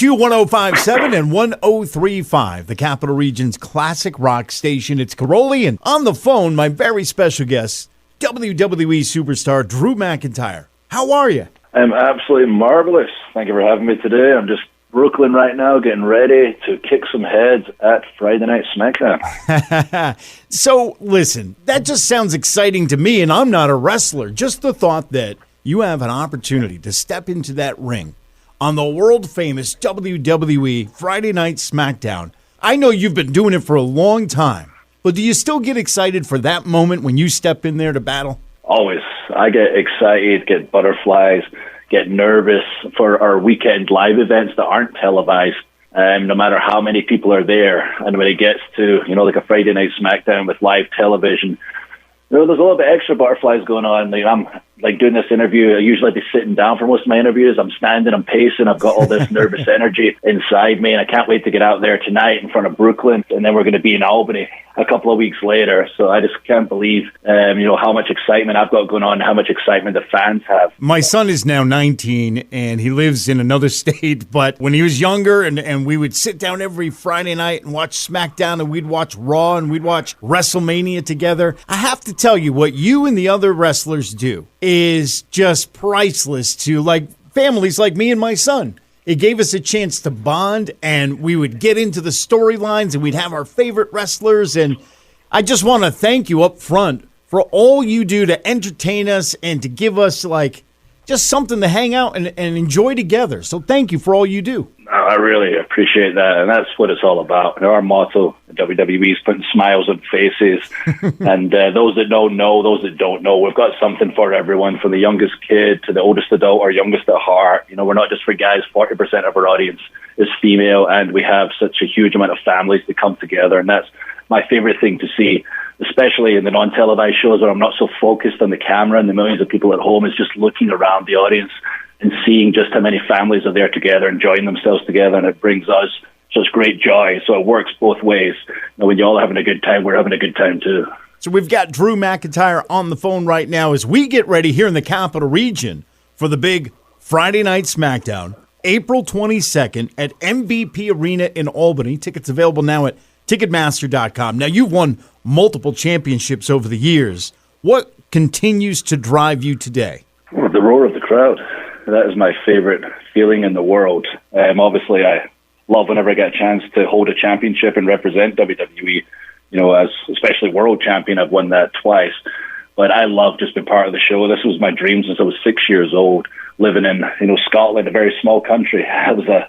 Q1057 and 1035, the Capital Region's classic rock station. It's Caroli, and on the phone, my very special guest, WWE Superstar Drew McIntyre. How are you? I'm absolutely marvelous. Thank you for having me today. I'm just Brooklyn right now, getting ready to kick some heads at Friday Night SmackDown. So, listen, that just sounds exciting to me, and I'm not a wrestler. Just the thought that you have an opportunity to step into that ring on the world-famous WWE Friday Night SmackDown. I know you've been doing it for a long time, but do you still get excited for that moment when you step in there to battle? Always. I get excited, get butterflies, get nervous for our weekend live events that aren't televised. No matter how many people are there, and when it gets to, like a Friday Night SmackDown with live television, there's a little bit extra butterflies going on. I'm doing this interview. I usually be sitting down for most of my interviews. I'm standing, I'm pacing. I've got all this nervous energy inside me, and I can't wait to get out there tonight in front of Brooklyn, and then we're going to be in Albany a couple of weeks later. So I just can't believe, how much excitement I've got going on, how much excitement the fans have. My son is now 19, and he lives in another state, but when he was younger, and we would sit down every Friday night and watch SmackDown, and we'd watch Raw, and we'd watch WrestleMania together. I have to tell you, what you and the other wrestlers do is just priceless to families like me and my son. It gave us a chance to bond, and we would get into the storylines, and we'd have our favorite wrestlers. And I just want to thank you up front for all you do to entertain us and to give us just something to hang out and enjoy together. So thank you for all you do. I really appreciate that, and that's what it's all about. Our motto at WWE is putting smiles on faces, and those that don't know, we've got something for everyone, from the youngest kid to the oldest adult or youngest at heart. We're not just for guys. 40% of our audience is female, and we have such a huge amount of families that come together, and that's my favorite thing to see, especially in the non-televised shows where I'm not so focused on the camera and the millions of people at home, is just looking around the audience and seeing just how many families are there together, enjoying themselves together, and it brings us such great joy. So it works both ways. When you're all having a good time, we're having a good time too. So we've got Drew McIntyre on the phone right now as we get ready here in the Capital Region for the big Friday Night SmackDown, April 22nd at MVP Arena in Albany. Tickets available now at Ticketmaster.com. Now, you've won multiple championships over the years. What continues to drive you today? The roar of the crowd. That is my favorite feeling in the world. Obviously, I love whenever I get a chance to hold a championship and represent WWE. As especially world champion, I've won that twice. But I love just being part of the show. This was my dream since I was 6 years old, living in Scotland, a very small country. I was a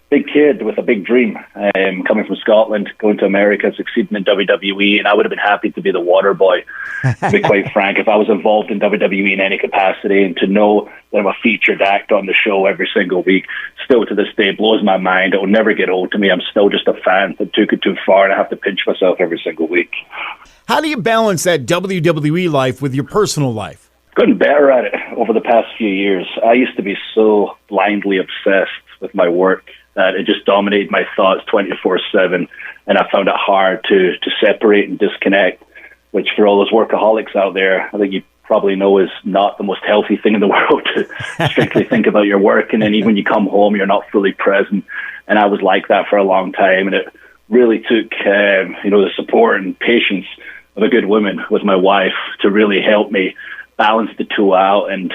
big kid with a big dream, coming from Scotland, going to America, succeeding in WWE, and I would have been happy to be the water boy, to be quite frank, if I was involved in WWE in any capacity. And to know that I'm a featured act on the show every single week, still to this day, blows my mind. It will never get old to me. I'm still just a fan that took it too far, and I have to pinch myself every single week. How do you balance that WWE life with your personal life? Gotten better at it over the past few years. I used to be so blindly obsessed with my work that it just dominated my thoughts 24/7, and I found it hard to separate and disconnect, which for all those workaholics out there, I think you probably know is not the most healthy thing in the world, to strictly think about your work, and then even when you come home, you're not fully present. And I was like that for a long time, and it really took the support and patience of a good woman with my wife to really help me balance the two out. And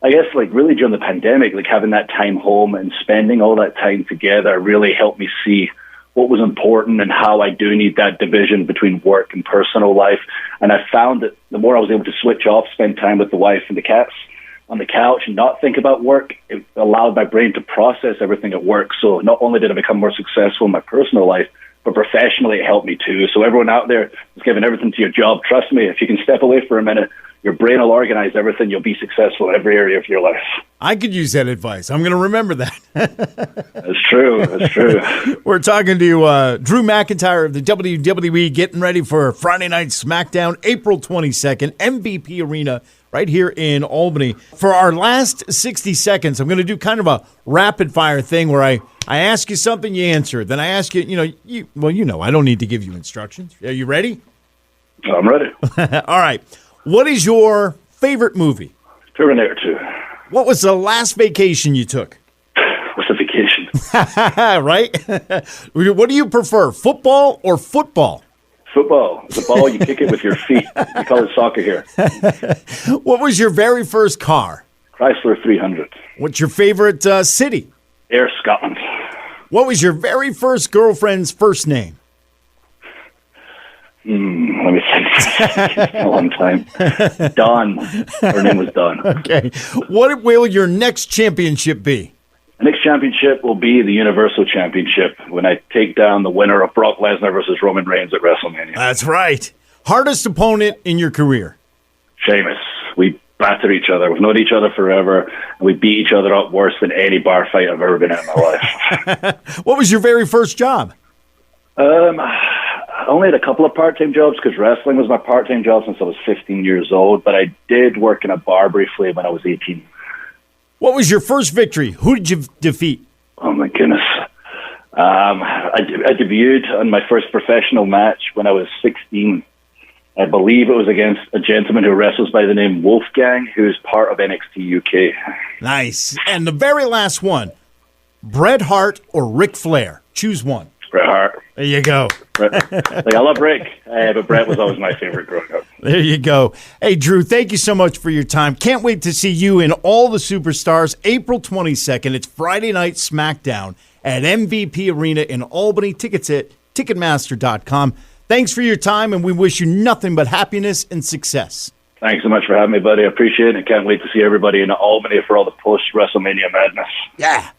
I guess really during the pandemic, having that time home and spending all that time together really helped me see what was important and how I do need that division between work and personal life. And I found that the more I was able to switch off, spend time with the wife and the cats on the couch and not think about work, it allowed my brain to process everything at work. So not only did I become more successful in my personal life, but professionally it helped me too. So everyone out there is giving everything to your job. Trust me, if you can step away for a minute, your brain will organize everything. You'll be successful in every area of your life. I could use that advice. I'm going to remember that. That's true. That's true. We're talking to Drew McIntyre of the WWE, getting ready for Friday Night SmackDown, April 22nd, MVP Arena, right here in Albany. For our last 60 seconds, I'm going to do kind of a rapid-fire thing where I ask you something, you answer. Then I ask you, I don't need to give you instructions. Are you ready? I'm ready. All right. What is your favorite movie? Terminator 2. What was the last vacation you took? What's a vacation? Right? What do you prefer, football or football? Football. The ball, you kick it with your feet. We call it soccer here. What was your very first car? Chrysler 300. What's your favorite city? Ayr, Scotland. What was your very first girlfriend's first name? Let me think. It's been a long time. Dawn. Her name was Dawn. Okay. What will your next championship be? The next championship will be the Universal Championship when I take down the winner of Brock Lesnar versus Roman Reigns at WrestleMania. That's right. Hardest opponent in your career? Sheamus. We batter each other. We've known each other forever, and we beat each other up worse than any bar fight I've ever been in my life. What was your very first job? I only had a couple of part-time jobs because wrestling was my part-time job since I was 15 years old, but I did work in a bar briefly when I was 18. What was your first victory? Who did you defeat? Oh, my goodness. I debuted on my first professional match when I was 16. I believe it was against a gentleman who wrestles by the name Wolfgang, who's part of NXT UK. Nice. And the very last one, Bret Hart or Ric Flair? Choose one. Bret Hart. There you go. I love Rick, but Bret was always my favorite growing up. There you go. Hey, Drew, thank you so much for your time. Can't wait to see you in All the Superstars, April 22nd. It's Friday Night SmackDown at MVP Arena in Albany. Tickets at Ticketmaster.com. Thanks for your time, and we wish you nothing but happiness and success. Thanks so much for having me, buddy. I appreciate it. I can't wait to see everybody in Albany for all the post-WrestleMania madness. Yeah.